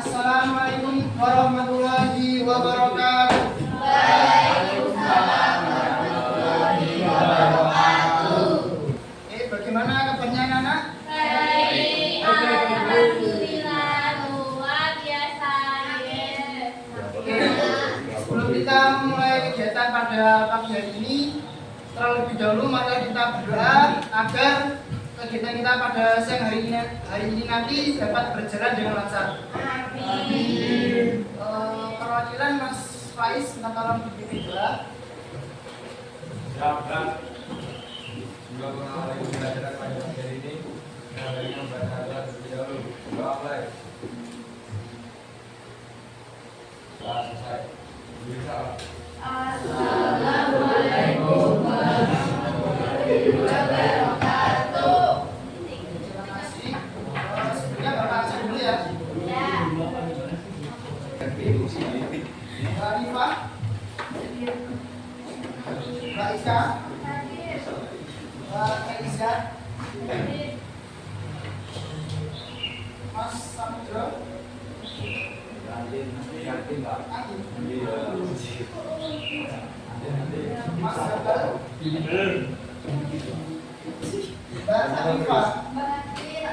Assalamualaikum warahmatullahi wabarakatuh. Waalaikumsalam warahmatullahi wabarakatuh. Bagaimana kabarnya anak-anak? Baik, alhamdulillah, luar biasa. Sebelum kita mulai kegiatan pada pagi hari ini, terlebih dahulu mari kita berdoa agar kegiatan kita pada siang hari ini nanti dapat berjalan dengan lancar. Amin. Perwakilan Mas Faiz, minta tolong dipimpin doa. Juga mengalami pembelajaran pada pagi hari ini. Dari membaca terlebih dahulu. Doa mulai. Selesai. Bisa. Assalamualaikum warahmatullahi wabarakatuh. Terima kasih. Sebelumnya Bapak absen dulu ya. Ya. Mbak Rifa, Mbak Ika, Mbak Kaiza, Mas Samudro, Agi, Mas Gagal, Mbak Arifa, Mbak Ida,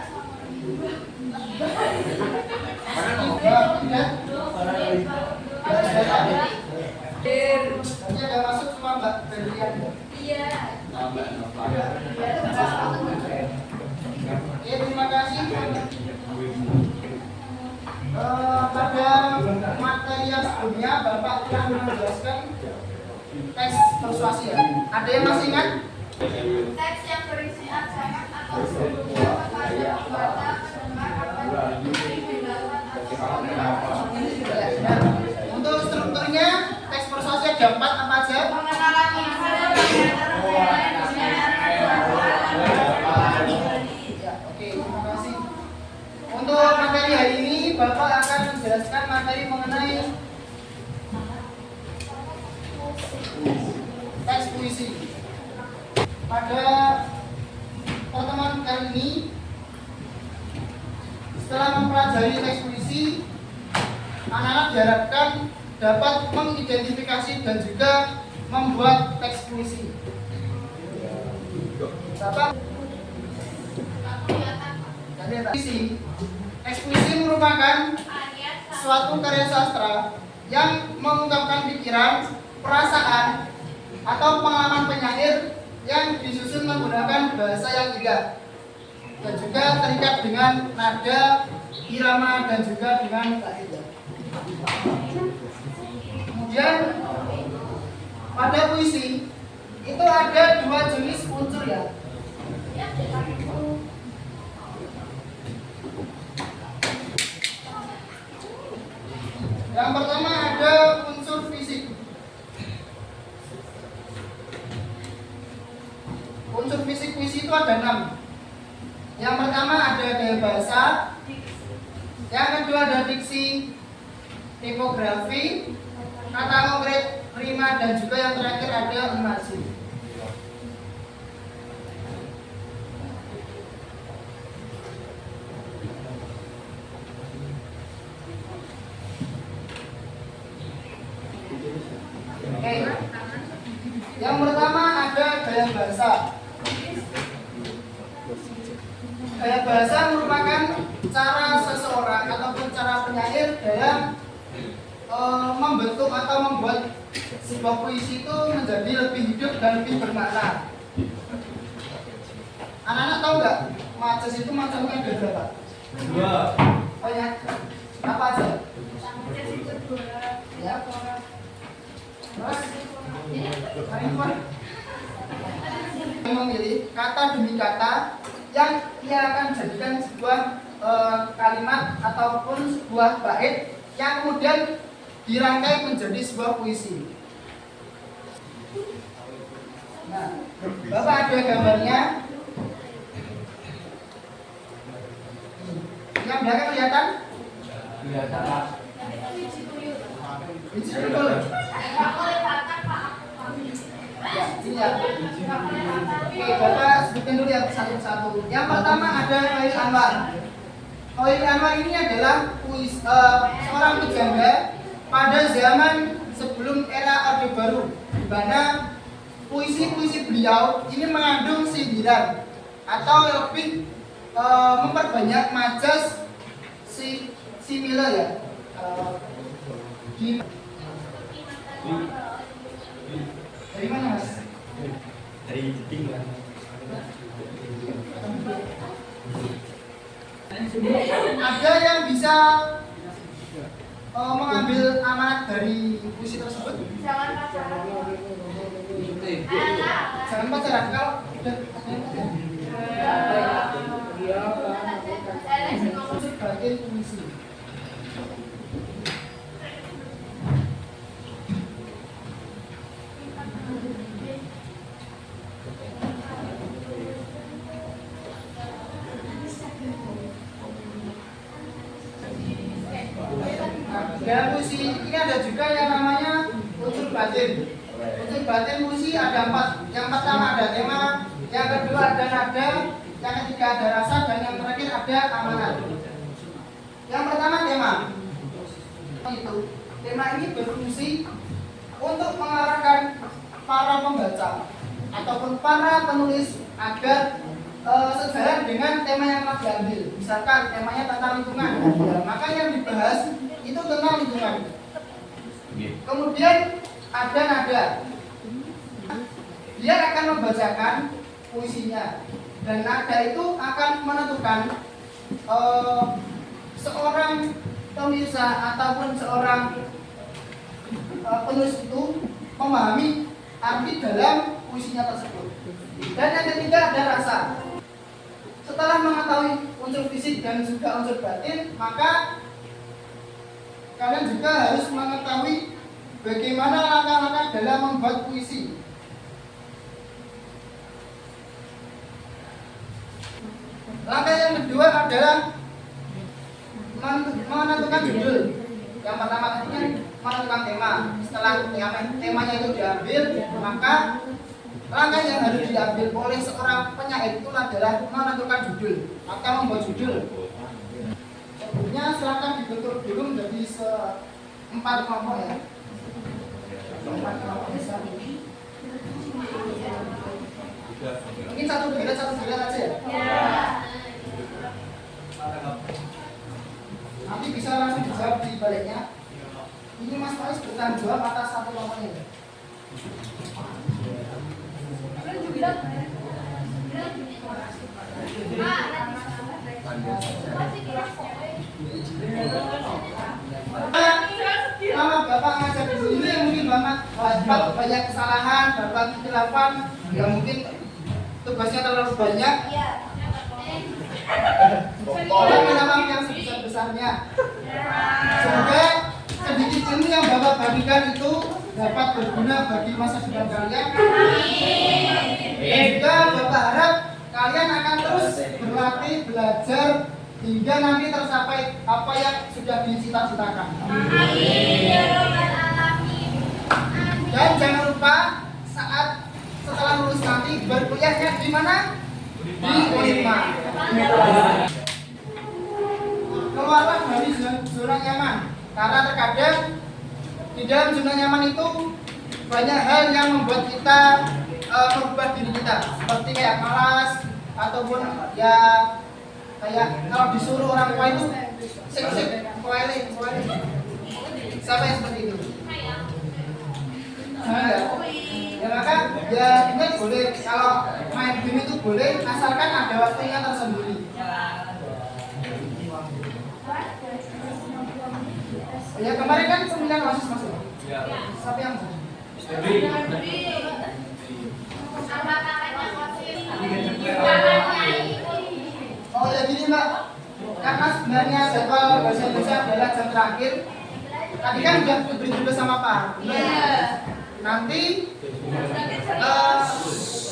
Tadi ada masuk cuma Mbak Berlian. Iya. Ya, terima kasih. Pada materi yang sebelumnya Bapak telah menjelaskan tes persuasi ya. Ada yang masih ingat? Teks yang berisi ancaman atau sebutnya kepada pembaca pendengar akan dihindarkan atau Nah, untuk strukturnya tes persuasi ada 4 apa aja? pengenalan Ya, oke, terima kasih. Untuk materi hari ini Bapak akan menjelaskan materi mengenai teks puisi. Pada pertemuan kali ini, setelah mempelajari teks puisi, anak-anak diharapkan dapat mengidentifikasi dan juga membuat teks puisi. Bapak, puisi. Teks puisi merupakan suatu karya sastra yang mengungkapkan pikiran, perasaan, atau pengalaman penyair yang disusun menggunakan bahasa yang indah dan juga terikat dengan nada, irama, dan juga dengan kaidah. Kemudian pada puisi itu ada 2 jenis unsur ya. Yang pertama ada unsur fisik. Unsur fisik puisi itu ada 6. Yang pertama ada gaya bahasa, yang kedua ada diksi, tipografi, kata konkret, rima, dan juga yang terakhir ada imaji. Oke. Yang pertama ada gaya bahasa. Gaya bahasa merupakan cara seseorang ataupun cara penyair dalam membentuk atau membuat sebuah puisi itu menjadi lebih hidup dan lebih bermakna. Anak-anak tahu nggak majas itu macamnya ada berapa? 2. Oh ya, apa aja? Ya. Terus, memilih kata demi kata yang ia akan jadikan sebuah kalimat ataupun sebuah bait yang kemudian dirangkai menjadi sebuah puisi. Nah, Bapak ada gambarnya. Yang belakang kelihatan? Kelihatan. Biji tuyul. Ya, ini ya. Oke, Bapak sebutin dulu ya satu-satu. Yang pertama ada Khairil Anwar. Khairil Anwar ini adalah seorang pujangga pada zaman sebelum era Orde Baru, di mana puisi-puisi beliau ini mengandung sindiran atau lebih memperbanyak majas simile ya. Dari mana mas? Dari jeding kan. Ada yang bisa mengambil amanat dari puisi tersebut? Jangan pacaran. Jangan pacaran kalau udah bagian puisi. Dalam puisi ini ada juga yang namanya unsur batin. Unsur batin puisi ada 4. Yang pertama ada tema, yang kedua ada nada, yang ketiga ada rasa, dan yang terakhir ada amanat. Yang pertama tema. Tema ini berfungsi untuk mengarahkan para pembaca ataupun para penulis agar sejalan dengan tema yang telah diambil. Misalkan temanya tentang lingkungan, maka yang dibahas itu tentang lingkungan. Kemudian ada nada. Dia akan membacakan puisinya, dan nada itu akan menentukan seorang pemirsa ataupun seorang penulis itu memahami arti dalam puisinya tersebut. Dan yang ketiga ada rasa. Setelah mengetahui unsur fisik dan juga unsur batin, maka kalian juga harus mengetahui bagaimana langkah-langkah dalam membuat puisi. Langkah yang kedua adalah menentukan judul. Yang pertama tadinya menentukan tema. Setelah temanya itu diambil, maka langkah yang harus diambil oleh seorang penyair itu adalah menentukan judul atau membuat judul. Sebelumnya silakan dibentuk dulu menjadi 4 kelompok ya. 4 kelompok besar ini. Mungkin satu giliran aja ya. Nanti bisa langsung dijawab di baliknya. Ini Mas Faiz bertanggung jawab atas satu kelompoknya. Kalau Bapak ngajar di sini mungkin Bapak banyak kesalahan, Bapak kecelakaan, ya mungkin tugasnya terlalu banyak. Bapak minta maaf yang sebesar-besarnya. Semoga sedikit ilmu yang Bapak bagikan itu dapat berguna bagi masa depan kalian. Dan juga Bapak harap kalian akan terus berlatih, belajar hingga nanti tercapai apa yang sudah dicita-citakan. Dan jangan lupa setelah lulus nanti berkuliahnya di mana? Di Unima. Keluarlah dari zona nyaman, karena terkadang di dalam zona nyaman itu banyak hal yang membuat kita merubah diri kita, seperti kayak malas ataupun ya kayak kalau disuruh orang tua itu sik kuali. Siapa yang seperti itu? Ya maka ya ingat boleh, kalau main game itu boleh asalkan ada waktunya tersendiri. Ya kemarin kan pemilihan OSIS masuk. Siapa yang masuk? Oh ya gini Mbak, karena sebenarnya jadwal bahasa Indonesia adalah jam terakhir. Tadi kan sudah diberi tugas sama Pak. Nanti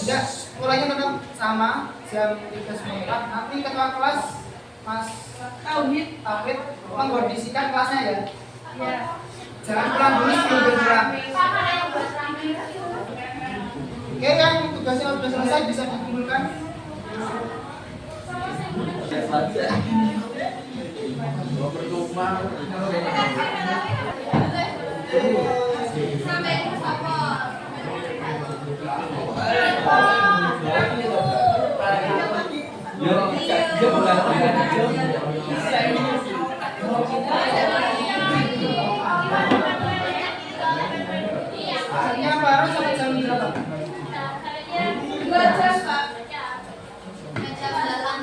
ya mulainya tetap sama jam 3.04. Nanti ketua kelas Mas Tauhid mengkondisikan kelasnya ya. Jangan pulang dulu sebelum bergerak. Oke, yang tugasnya sudah selesai bisa dikumpulkan. Sampai apa? Asalnya baru sampai jam berapa? 2 jam, Pak. 2 jam dalam.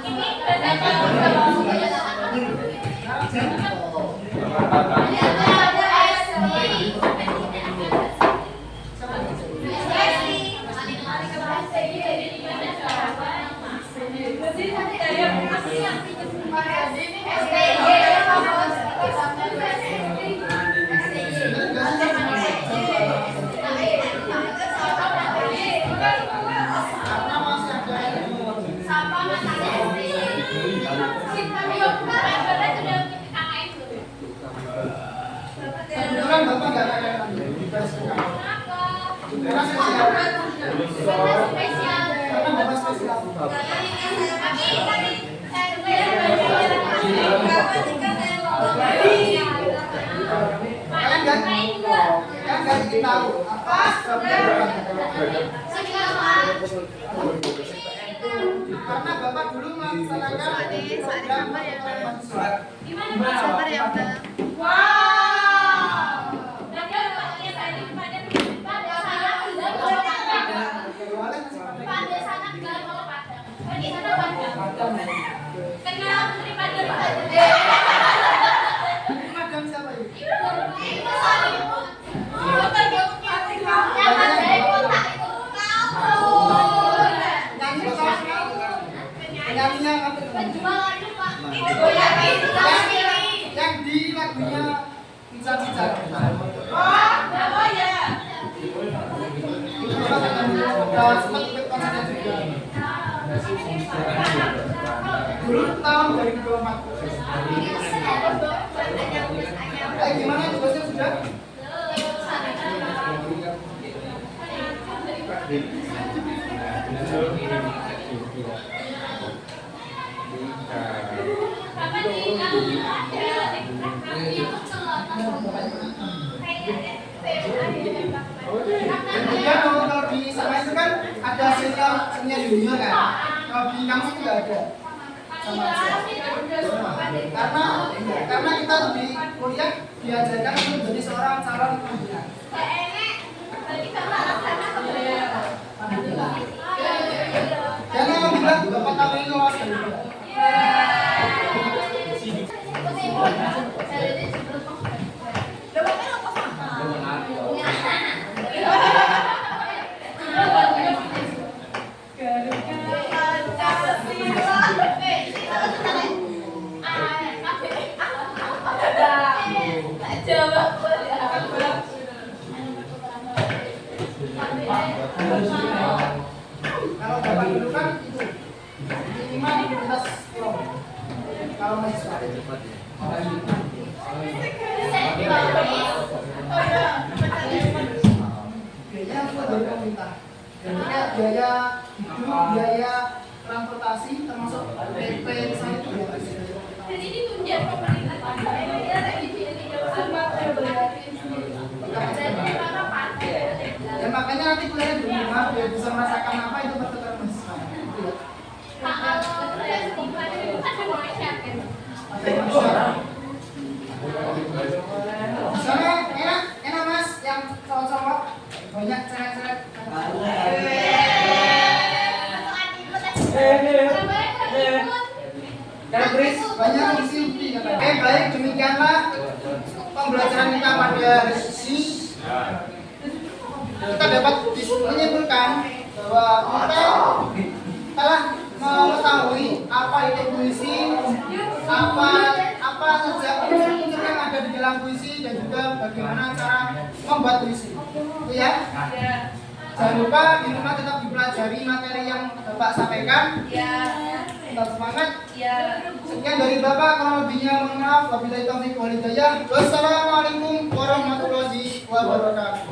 Karena masih ada kebetulan bapak nggak ada di PSK. Karena spesial. Karena bapak spesial. Kalian nggak ingin tahu apa sebabnya? Karena bapak dulu melaksanakan program mahasiswa. Madam siapa ini? Penyanyinya apa? Yang di lagunya bicara-bicara. Itu bapak kan sempat ikut konsernya juga. Dulu tahun 2024. Gimana tugasnya sudah? Kemudian kalau di sama itu kan ada senior junior kan. Kalau di kampus itu nggak ada. Sama aja. Karena kita tuh di kuliah diajarkan untuk jadi seorang calon pimpinan. Dan alhamdulillah bapak kami ini lolos dari kuliah. Kalau bapak dulu kan itu minimal di atas pulau. Kalau mahasiswa biaya buat dari pemerintah. Biaya hidup, biaya transportasi termasuk PP misalnya itu biaya. Jadi ditunda pemerintah. Ya makanya nanti kuliah di rumah biar bisa merasakan apa itu pertukaran mahasiswa. Soalnya enak mas yang cowok-cowok banyak cewek-cewek. Banyak isi katanya. Baik demikianlah pembelajaran kita pada hari ini. Kita dapat menyimpulkan bahwa kita telah mengetahui apa itu puisi, apa saja unsur-unsur yang ada di dalam puisi dan juga bagaimana cara membuat puisi. Itu ya. Jangan lupa di rumah tetap dipelajari materi yang Bapak sampaikan. Tetap semangat. Sekian dari Bapak, kalau lebihnya mohon maaf. Wabillahi taufiq wal hidayah. Wassalamualaikum warahmatullahi wabarakatuh.